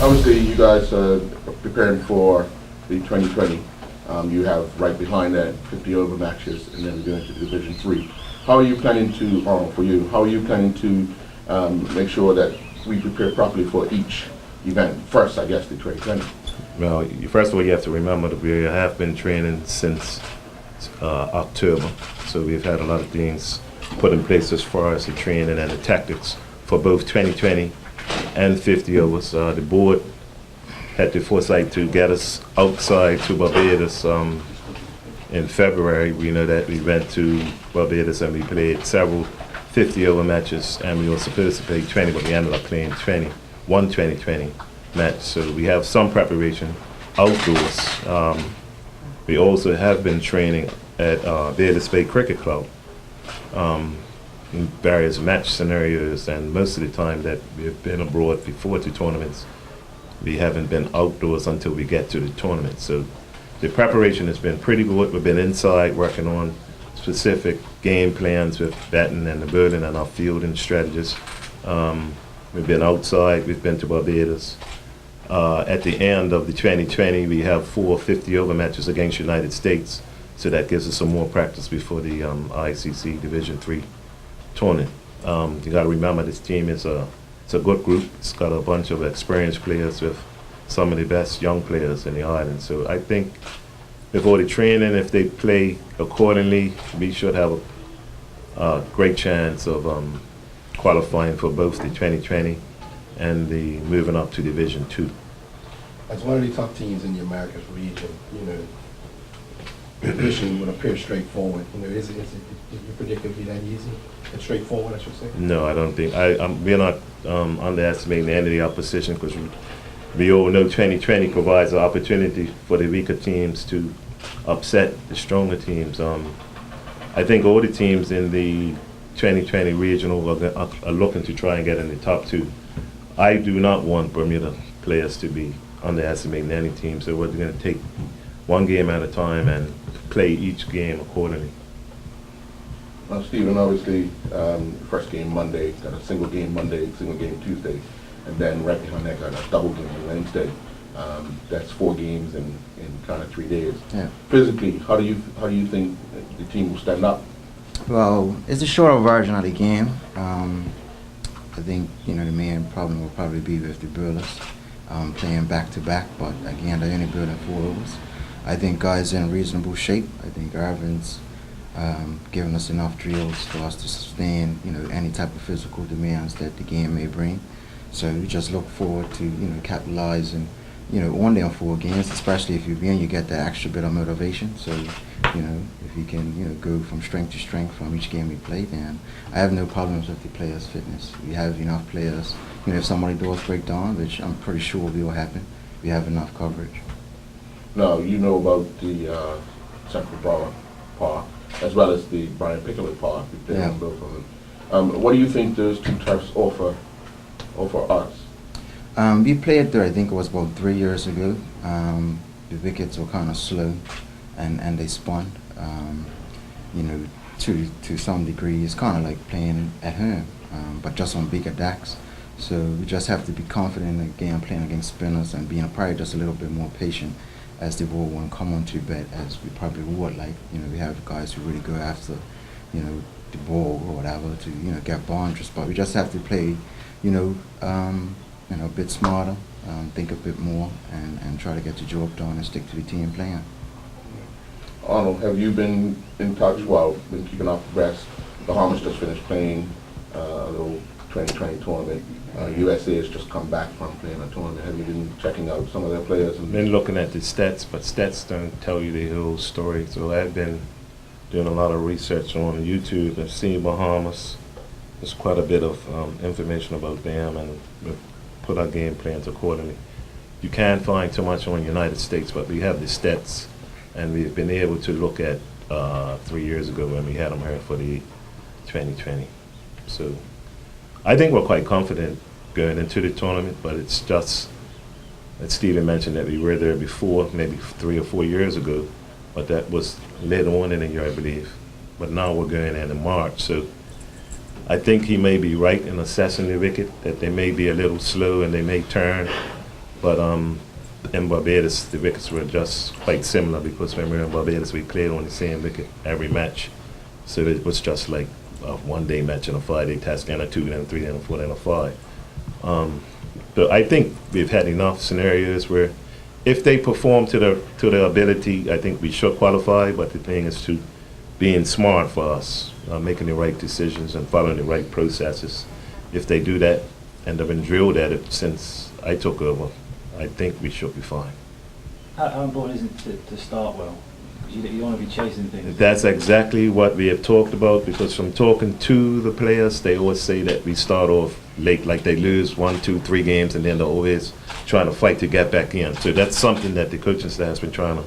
Obviously, you guys are preparing for the 2020. You have right behind that 50 over matches, and then we're going to Division Three. How are you planning to, for you, how are you planning to make sure that we prepare properly for each event? First, I guess, the 2020. Well, first of all, you have to remember that we have been training since October, so we've had a lot of things put in place as far as the training and the tactics for both 2020 and 50 overs. The board had the foresight to get us outside to Barbados in February. We know that we went to Barbados and we played several 50 over matches, and we were supposed to play 20, but we ended up playing 2020 match. So we have some preparation outdoors. We also have been training at Barbados Bay Cricket Club in various match scenarios, and most of the time that we've been abroad before the tournaments, we haven't been outdoors until we get to the tournament. So the preparation has been pretty good. We've been inside working on specific game plans with batting and the bowling and our fielding strategies. We've been outside, we've been to Barbados. At the end of the 2020, we have 4 50 over matches against United States, so that gives us some more practice before the ICC Division III tournament. You got to remember, this team is it's a good group. It's got a bunch of experienced players with some of the best young players in the island. So I think before the training, if they play accordingly, we should have a great chance of qualifying for both the 2020 and the moving up to Division II. As one of the top teams in the Americas region, the mission would appear straightforward. Is it predictably that easy and straightforward, I should say? No, I don't think. We're not underestimating any of the opposition, because we all know 2020 provides an opportunity for the weaker teams to upset the stronger teams. I think all the teams in the 2020 regional are looking to try and get in the top 2. I do not want Bermuda players to be underestimating any team, so we're going to take one game at a time and play each game accordingly. Now, Stephen, obviously, first game Monday, got a single game Monday, single game Tuesday, and then right behind that got a double game on Wednesday. That's 4 games in kind of 3 days. Yeah. Physically, how do you think the team will stand up? Well, it's a shorter version of the game. I think the main problem will probably be with the bowlers playing back to back, but again, they're only bowling 4 overs. I think guys are in reasonable shape. I think Irvin's given us enough drills for us to sustain any type of physical demands that the game may bring. So we just look forward to capitalizing on them 4 games, especially if you win, you get that extra bit of motivation. So if you can go from strength to strength from each game we play, then I have no problems with the players' fitness. We have enough players. If somebody does break down, which I'm pretty sure will happen, we have enough coverage. Now, you know about the Central Borough Park as well as the Brian Pickler Park. We've been on both of them. What do you think those 2 turfs offer us? We played there, I think it was about 3 years ago. The wickets were kind of slow, and they spun. To some degree, it's kind of like playing at home, but just on bigger decks. So we just have to be confident again playing against spinners and being probably just a little bit more patient as the ball won't come onto bat as we probably would like. We have guys who really go after, the ball or whatever to get boundaries, but we just have to play, a bit smarter, think a bit more, and try to get the job done and stick to the team plan. Arnold, have you been in touch, been keeping up abreast? Bahamas just finished playing a little 2020 tournament. USA has just come back from playing a tournament. Have you been checking out some of their players? I've been looking at the stats, but stats don't tell you the whole story. So I've been doing a lot of research on YouTube. I've seen Bahamas. There's quite a bit of information about them, and we've put our game plans accordingly. You can't find too much on United States, but we have the stats, and we've been able to look at 3 years ago when we had them here for the 2020. So I think we're quite confident going into the tournament, but it's just, as Stephen mentioned, that we were there before, maybe 3 or 4 years ago, but that was later on in the year, I believe. But now we're going in March, so I think he may be right in assessing the wicket, that they may be a little slow and they may turn But in Barbados, the wickets were just quite similar because when we were in Barbados, we played on the same wicket every match. So it was just like a one-day match and a 5-day test, then a 2, then a 3, then a 4, then a 5. But I think we've had enough scenarios where if they perform to their ability, I think we should qualify. But the thing is to being smart for us, making the right decisions and following the right processes. If they do that, and they've been drilled at it since I took over, I think we should be fine. How important is it to start well? Because you don't want to be chasing things. That's exactly what we have talked about, because from talking to the players, they always say that we start off late, like they lose 1, 2, 3 games, and then they're always trying to fight to get back in. So that's something that the coaching staff has been trying to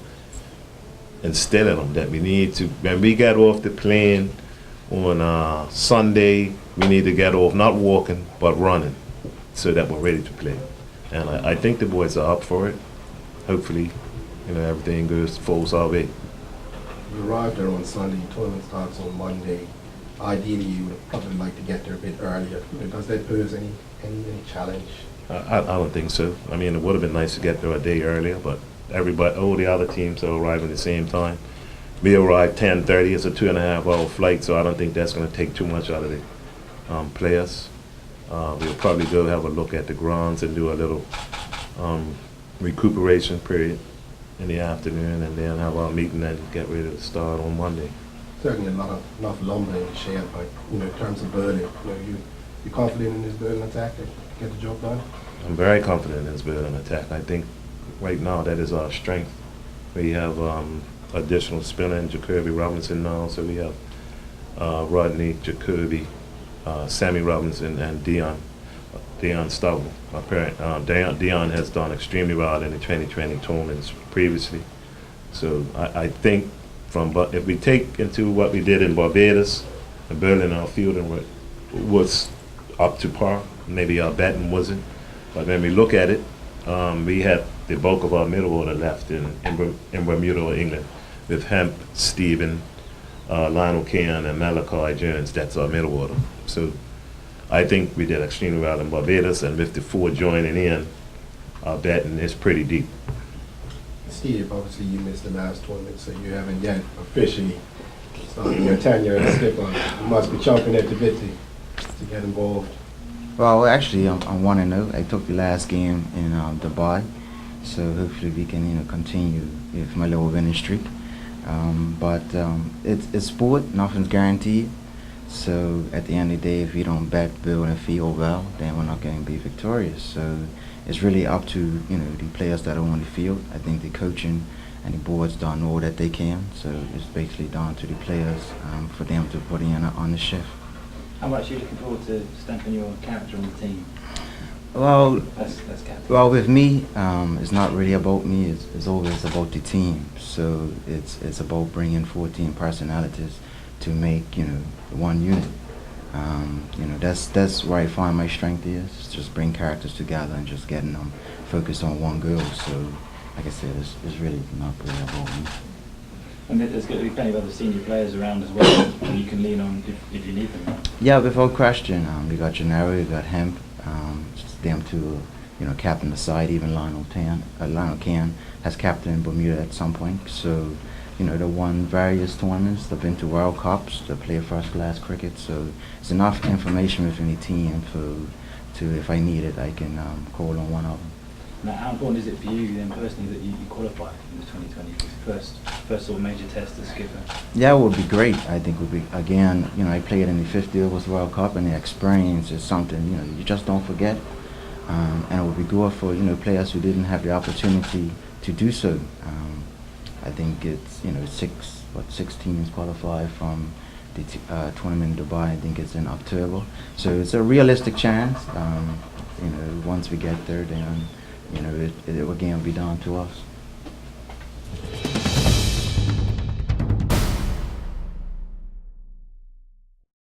instill in them, that we need to, when we get off the plane on Sunday, we need to get off not walking, but running, so that we're ready to play. And I think the boys are up for it. Hopefully, everything falls our way. You arrived there on Sunday, tournament starts on Monday. Ideally, you would probably like to get there a bit earlier. Does that pose any challenge? I don't think so. I mean, it would have been nice to get there a day earlier, but all the other teams are arriving at the same time. We arrived 10:30. It's a 2.5-hour flight, so I don't think that's going to take too much out of the players. We'll probably go have a look at the grounds and do a little recuperation period in the afternoon, and then have our meeting and get ready to start on Monday. Certainly enough lumber in the shed, but in terms of Berlin, you confident in this Berlin attack to get the job done? I'm very confident in this Berlin attack. I think right now that is our strength. We have additional spinner in Jacoby Robinson now, so we have Rodney, Jacoby, Sammy Robinson, and Dion Stubble. Dion has done extremely well in the 2020 tournaments previously. So I think if we take into what we did in Barbados, and Berlin, our fielding was up to par. Maybe our batting wasn't. But when we look at it, we had the bulk of our middle order left in Bermuda or England, with Hemp, Stephen, Lionel Cann, and Malachi Jones. That's our middle order. So I think we did extremely well in Barbados, and with the 4 joining in, our batting is pretty deep. Steve, obviously you missed the last tournament, so you haven't yet officially started your tenure as skipper. You must be chomping at the bit to get involved. Well, actually, I'm 1-0. I took the last game in Dubai, so hopefully we can continue with my little winning streak. But it's sport, nothing's guaranteed. So at the end of the day, if we don't bat, build, and field well, then we're not going to be victorious. So it's really up to the players that are on the field. I think the coaching and the boards done all that they can. So it's basically down to the players for them to put in on the shift. How much are you looking forward to stamping your character on the team? Well, That's captain. Well, with me, it's not really about me. It's always about the team. So it's about bringing 14 personalities to make one unit. That's where I find my strength is. Just bring characters together and just getting them focused on one goal. So, like I said, it's really not really about me. And there's going to be plenty of other senior players around as well, and you can lean on if you need them. Right? Yeah, without question. We got Gennaro, we got Hemp. Just them two, captain the side. Even Lionel Cann has captained Bermuda at some point. So, they won various tournaments. They've been to World Cups. They play first-class cricket. So it's enough information within the team to if I need it, I can call on one of them. Now, how important is it for you then personally that you qualify in the 2020 first sort of major test as skipper? Yeah, it would be great. I think it would be, again, I played in the 50 Overs World Cup, and the experience is something, you just don't forget. And it would be good for, players who didn't have the opportunity to do so. I think it's, 6 teams qualify from the tournament in Dubai. I think it's in October. So it's a realistic chance. Once we get there, then, it will again be down to us.